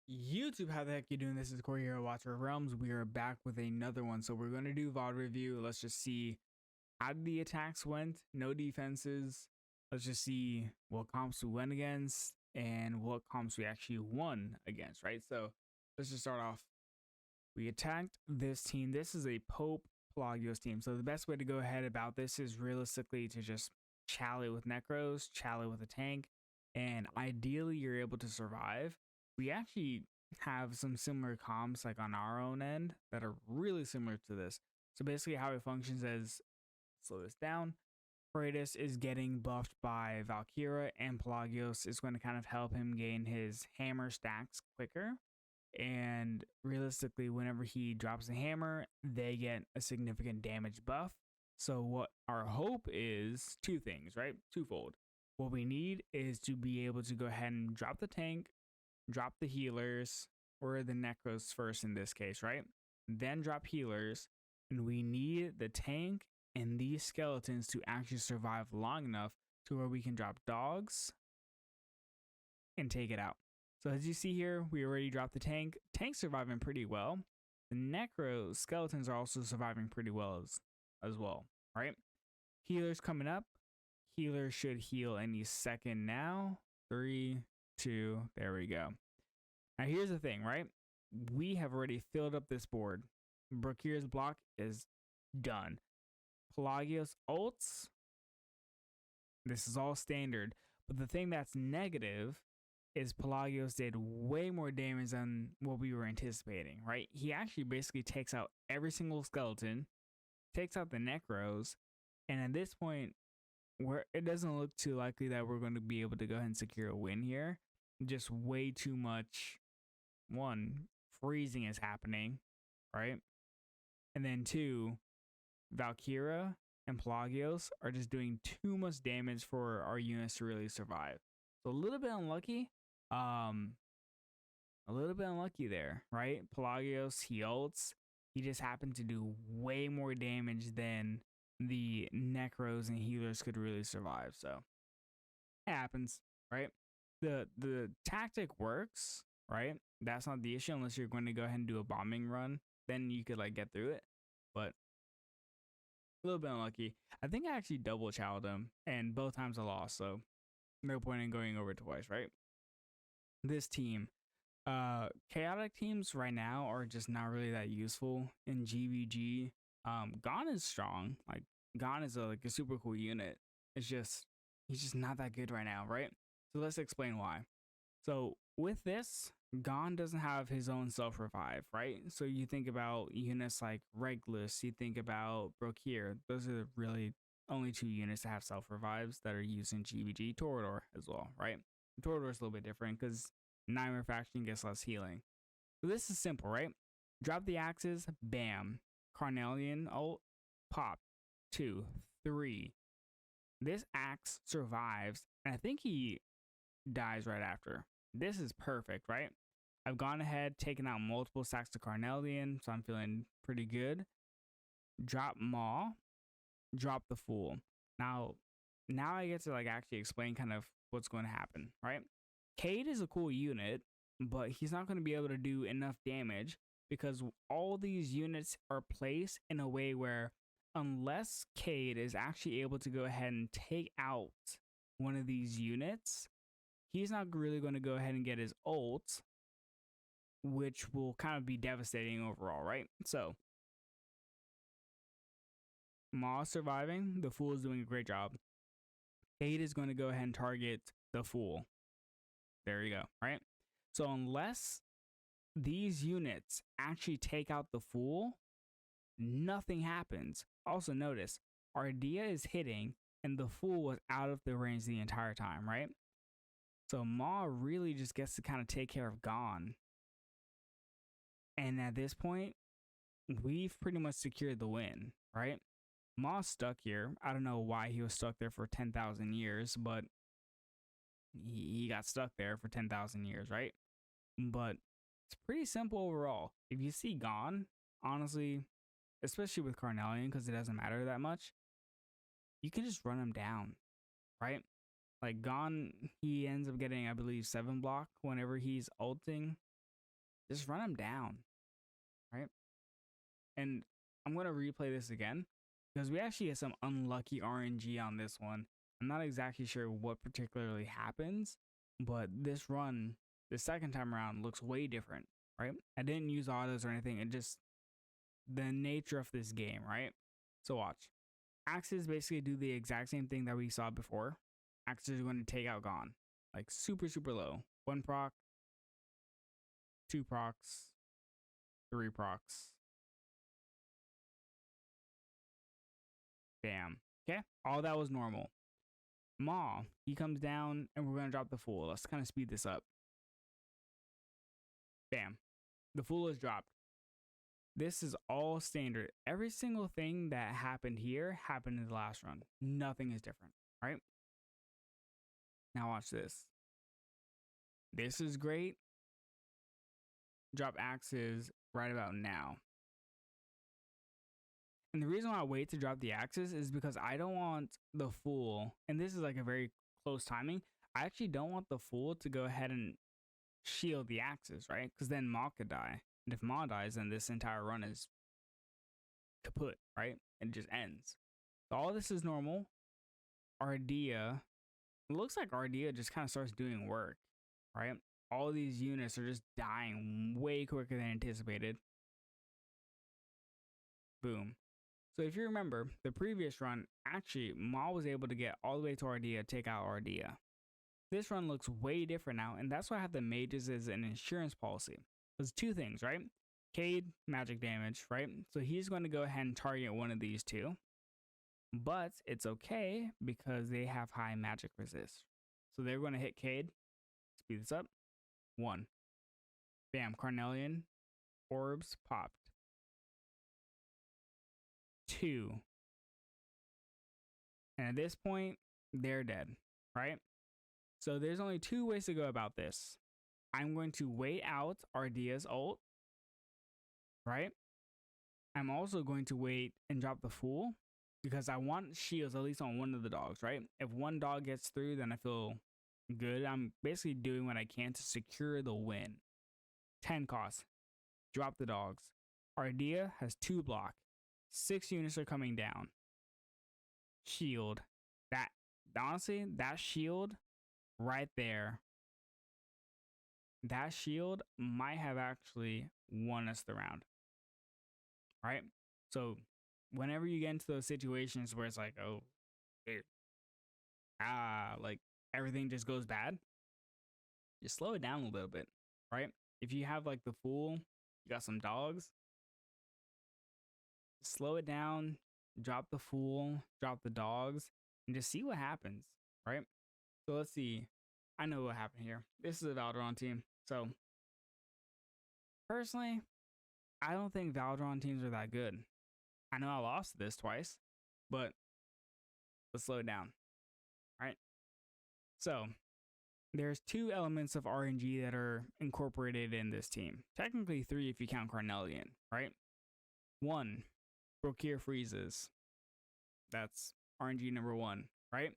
YouTube, how the heck you doing? This is Corey here, Watcher of Realms. We are back with another one. So we're going to do VOD review. Let's just see how the attacks went. No defenses. Let's just see what comps we went against and what comps we actually won against, right? So let's just start off. We attacked this team. This is a Pope Pelagios team. So the best way to go ahead about this is realistically to just chally with Necros, chally with a tank, and ideally you're able to survive. We actually have some similar comps like on our own end that are really similar to this. So basically how it functions is, slow this down, Kratos is getting buffed by Valkyra, and Pelagios is going to kind of help him gain his hammer stacks quicker. And realistically, whenever he drops a hammer, they get a significant damage buff. So what our hope is, two things, right? Twofold. What we need is to be able to go ahead and drop the tank, drop the healers, or the Necros first in this case, right? Then drop healers, and we need the tank and these skeletons to actually survive long enough to where we can drop dogs and take it out. So as you see here, we already dropped the tank. Tank's surviving pretty well. The Necro skeletons are also surviving pretty well as well, right? Healers coming up. Healer should heal any second now. 3, 2, there we go. Now here's the thing, right? We have already filled up this board. Brokir's block is done. Pelagios ults. This is all standard. But the thing that's negative is Pelagios did way more damage than what we were anticipating, right? He actually basically takes out every single skeleton, takes out the Necros, and at this point, where it doesn't look too likely that we're going to be able to go ahead and secure a win here. Just way too much, one, freezing is happening, right? And then two, Valkyra and Pelagios are just doing too much damage for our units to really survive. So a little bit unlucky. A little bit unlucky there, right? Pelagios, he ults. He just happened to do way more damage than the Necros and healers could really survive. So it happens, right? The tactic works, right? That's not the issue unless you're going to go ahead and do a bombing run. Then you could like get through it. But a little bit unlucky. I think I actually double chowed him and both times I lost. So no point in going over twice, right? This team. Chaotic teams right now are just not really that useful in GVG. Gon is strong. Like Gon is like a super cool unit. It's just he's just not that good right now, right? So let's explain why. So with this, Gon doesn't have his own self revive, right? So you think about units like Regulus, you think about Brokir. Those are really only two units that have self revives that are used in GVG. Torador as well, right? Torador is a little bit different because Nightmare faction gets less healing. So this is simple, right? Drop the axes, bam. Carnelian ult, pop. 2, 3. This axe survives, and I think he dies right after. This is perfect, right? I've gone ahead, taken out multiple stacks to Carnelian, so I'm feeling pretty good. Drop Maw, drop the Fool. Now I get to like actually explain kind of what's going to happen, right? Cade is a cool unit, but he's not going to be able to do enough damage because all these units are placed in a way where unless Cade is actually able to go ahead and take out one of these units, he's not really going to go ahead and get his ult, which will kind of be devastating overall, right? So, Maw surviving, the Fool is doing a great job. Cade is going to go ahead and target the Fool. There you go, right? So unless these units actually take out the Fool, nothing happens. Also notice, Ardea is hitting and the Fool was out of the range the entire time, right? So Maw really just gets to kind of take care of Gon. And at this point, we've pretty much secured the win, right? Maw's stuck here. I don't know why he was stuck there for 10,000 years, but he got stuck there for 10,000 years, right? But it's pretty simple overall. If you see Gon, honestly, especially with Carnelian, because it doesn't matter that much, you can just run him down, right? Like Gon, he ends up getting, I believe, 7 block whenever he's ulting. just run them down, right? And I'm going to replay this again because we actually had some unlucky RNG on this one. I'm not exactly sure what particularly happens, but this run, the second time around, looks way different, right? I didn't use autos or anything. It just the nature of this game, right? So watch. Axes basically do the exact same thing that we saw before. Axes are going to take out Gone. Like super, super low. 1 proc, 2 procs, 3 procs. Bam. Okay? All that was normal. Maw, he comes down and we're going to drop the Fool. Let's kind of speed this up. Bam. The Fool is dropped. This is all standard. Every single thing that happened here happened in the last run. Nothing is different, right? Now watch this. This is great. Drop axes right about now. And the reason why I wait to drop the axes is because I don't want the Fool, and this is like a very close timing. I actually don't want the Fool to go ahead and shield the axes, right? Because then Maw could die. And if Maw dies, then this entire run is kaput, right? It just ends. So all this is normal. Ardea, it looks like Ardea just kind of starts doing work, right? All these units are just dying way quicker than anticipated. Boom. So if you remember, the previous run, actually, Maw was able to get all the way to Ardea, take out Ardea. This run looks way different now, and that's why I have the mages as an insurance policy. There's 2 things, right? Cade, magic damage, right? So he's going to go ahead and target one of these 2. But it's okay because they have high magic resist. So they're going to hit Cade. Speed this up. 1. Bam, Carnelian. Orbs popped. 2. And at this point, they're dead, right? So there's only 2 ways to go about this. I'm going to wait out Ardea's ult, right? I'm also going to wait and drop the Fool because I want shields at least on one of the dogs, right? If one dog gets through, then I feel good. I'm basically doing what I can to secure the win. 10 cost. Drop the dogs. Ardea has 2 block. 6 units are coming down. Shield. That, honestly, that shield right there, that shield might have actually won us the round, right? So whenever you get into those situations where it's like, oh, like everything just goes bad, just slow it down a little bit, right? If you have like the Fool, you got some dogs, slow it down, drop the Fool, drop the dogs, and just see what happens, right? So let's see. I know what happened here. This is a Valderon team. So personally, I don't think Valderon teams are that good. I know I lost this twice, but let's slow it down, right? So there's 2 elements of RNG that are incorporated in this team. Technically 3 if you count Carnelian, right? 1, Procure freezes. That's RNG number 1, right?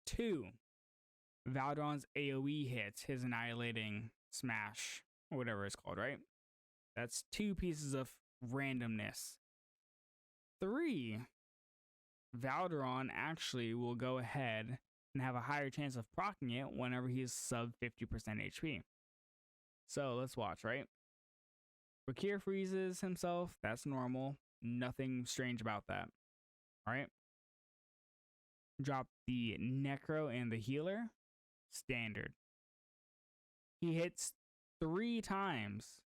2, Valderon's AoE hits, his annihilating smash, or whatever it's called, right? That's 2 pieces of randomness. 3, Valderon actually will go ahead and have a higher chance of proccing it whenever he's sub 50% HP. So let's watch, right? Bakir freezes himself. That's normal. Nothing strange about that. All right. Drop the Necro and the Healer. Standard. He hits 3 times.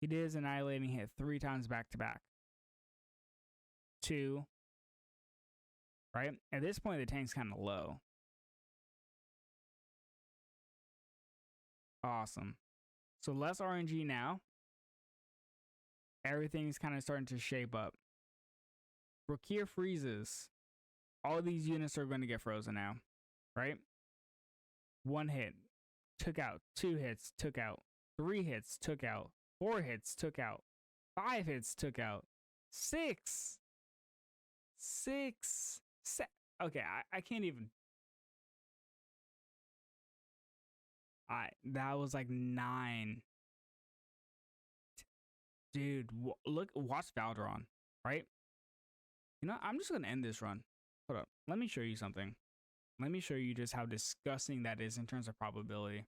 He did his annihilating hit 3 times back to back. 2. Right? At this point, the tank's kind of low. Awesome. So less RNG now. Everything's kind of starting to shape up. Rakir freezes. All these units are going to get frozen now. Right? 1 hit. Took out. 2 hits. Took out. 3 hits. Took out. 4 hits. Took out. 5 hits. Took out. 6. 6. Okay, I can't even. That was like 9. Dude, watch Valderon, right? You know, I'm just gonna end this run. Hold up. Let me show you something. Let me show you just how disgusting that is in terms of probability.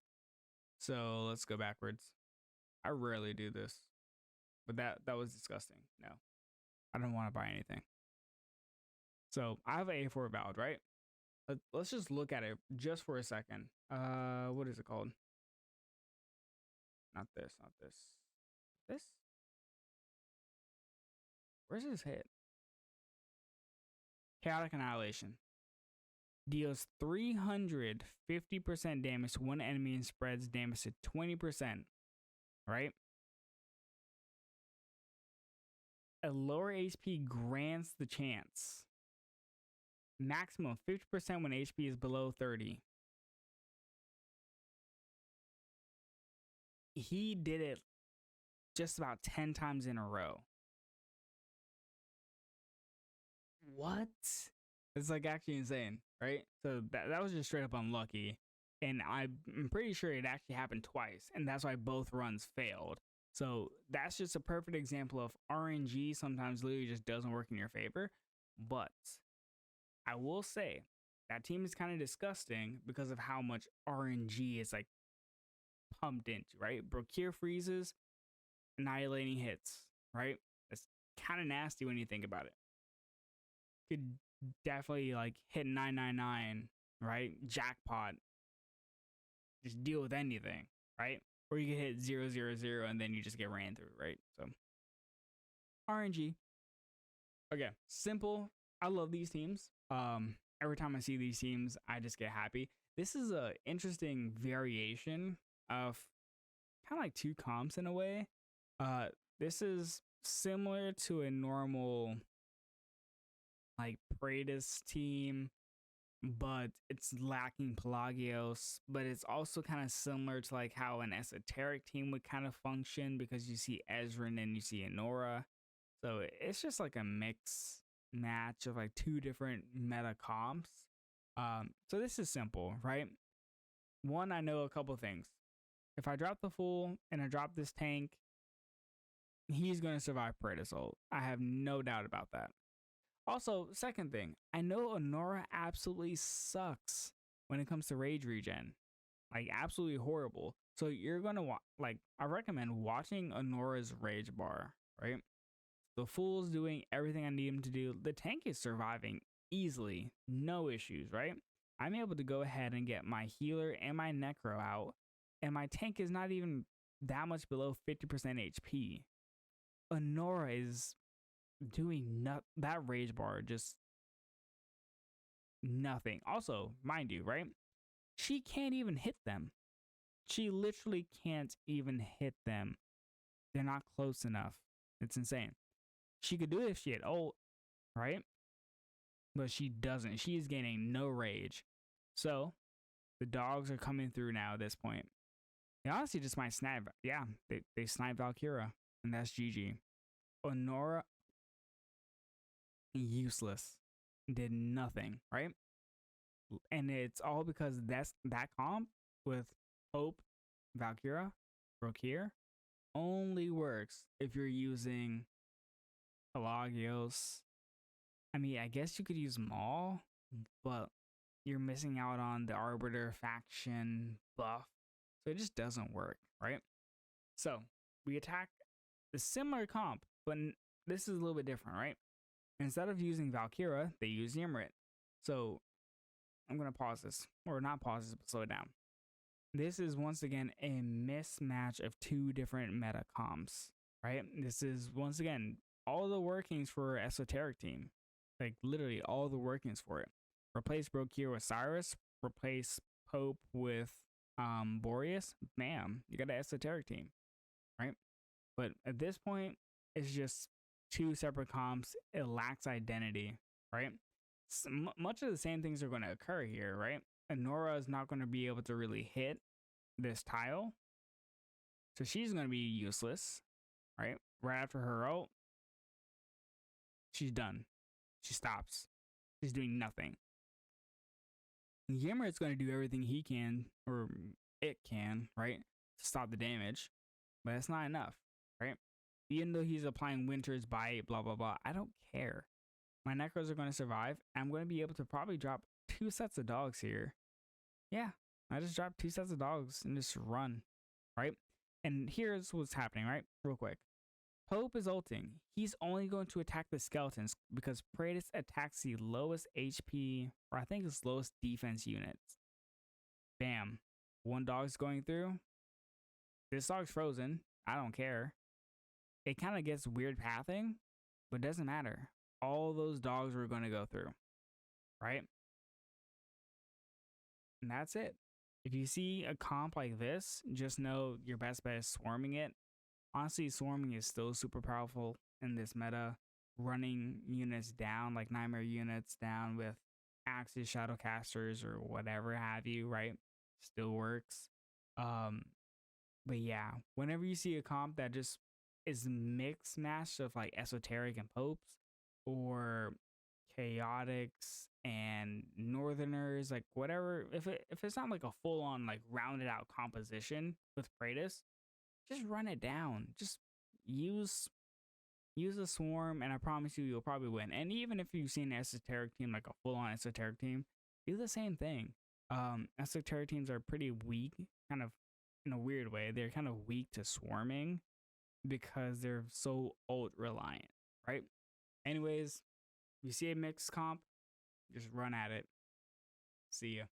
So let's go backwards. I rarely do this, but that was disgusting. No, I don't want to buy anything. So I have an A4 Vald, right? Let's just look at it just for a second. What is it called? Not this, not this. This? Where's this hit? Chaotic Annihilation. Deals 350% damage to one enemy and spreads damage to 20%. Right? A lower HP grants the chance. Maximum 50% when HP is below 30. He did it just about 10 times in a row. What? It's like actually insane, right? So that was just straight up unlucky. And I'm pretty sure it actually happened twice. And that's why both runs failed. So that's just a perfect example of RNG sometimes literally just doesn't work in your favor. But I will say that team is kind of disgusting because of how much RNG is like pumped into, right? Brokir freezes, annihilating hits, right? That's kind of nasty when you think about it. Could definitely like hit 999, right? Jackpot. Just deal with anything, right? Or you can hit 000 and then you just get ran through, right? So RNG. Okay, simple. I love these teams. Every time I see these teams, I just get happy. This is a interesting variation of kind of like two comps in a way. This is similar to a normal like Praetus team, but it's lacking Pelagios. But it's also kind of similar to like how an esoteric team would kind of function because you see Ezreal and you see Anora. So it's just like a mix match of like two different meta comps. So this is simple, right? One, I know a couple things. If I drop the Fool and I drop this tank, he's going to survive Praetus ult. I have no doubt about that. Also, second thing, I know Anora absolutely sucks when it comes to rage regen. Like, absolutely horrible. So you're going to, I recommend watching Anora's rage bar, right? The Fool's doing everything I need him to do. The tank is surviving easily. No issues, right? I'm able to go ahead and get my healer and my necro out. And my tank is not even that much below 50% HP. Anora is doing that rage bar, just nothing. Also, mind you, right? She can't even hit them. She literally can't even hit them. They're not close enough. It's insane. She could do it if she had ult, right? But she doesn't. She is gaining no rage. So, the dogs are coming through now at this point. They honestly just might snipe. Yeah, they sniped Valkyra. And that's GG. Anora, useless. Did nothing, right? And it's all because that comp with Hope, Valkyra, Brokir only works if you're using Pelagios. I mean, I guess you could use Maul, but you're missing out on the Arbiter faction buff. So it just doesn't work, right? So we attack the similar comp, but this is a little bit different, right? Instead of using Valkyra, they use Ymrit. So I'm going to pause this, or not pause this, but slow it down. This is once again a mismatch of two different meta comps, right? This is once again all the workings for Esoteric team. Like literally all the workings for it. Replace Brokir with Cyrus, replace Pope with Boreas, bam, you got an Esoteric team, right? But at this point, it's just two separate comps. It lacks identity, right? Much of the same things are going to occur here, right? Anora is not going to be able to really hit this tile. So she's going to be useless, right? Right after her ult, she's done. She stops. She's doing nothing. Ymrit's going to do everything he can, or it can, right? To stop the damage. But that's not enough, right? Even though he's applying Winter's Bite, blah, blah, blah. I don't care. My Necros are going to survive. I'm going to be able to probably drop 2 sets of dogs here. Yeah, I just dropped 2 sets of dogs and just run, right? And here's what's happening, right? Real quick. Pope is ulting. He's only going to attack the skeletons because Praetus attacks the lowest HP, or I think it's lowest defense units. Bam. 1 dog's going through. This dog's frozen. I don't care. It kind of gets weird pathing, but it doesn't matter. All those dogs are going to go through, right? And that's it. If you see a comp like this, just know your best bet is swarming it. Honestly, swarming is still super powerful in this meta. Running units down, like Nightmare units down with Axes, Shadowcasters, or whatever have you, right? Still works. But yeah, whenever you see a comp that just is mixed match of like Esoteric and Popes, or Chaotics and Northerners, like whatever, if it's not like a full on like rounded out composition with Praetus, just run it down. Just use a swarm, and I promise you, you'll probably win. And even if you've seen an esoteric team, like a full-on esoteric team, do the same thing. Esoteric teams are pretty weak, kind of in a weird way. They're kind of weak to swarming because they're so ult reliant, right? Anyways, if you see a mixed comp, just run at it. See ya.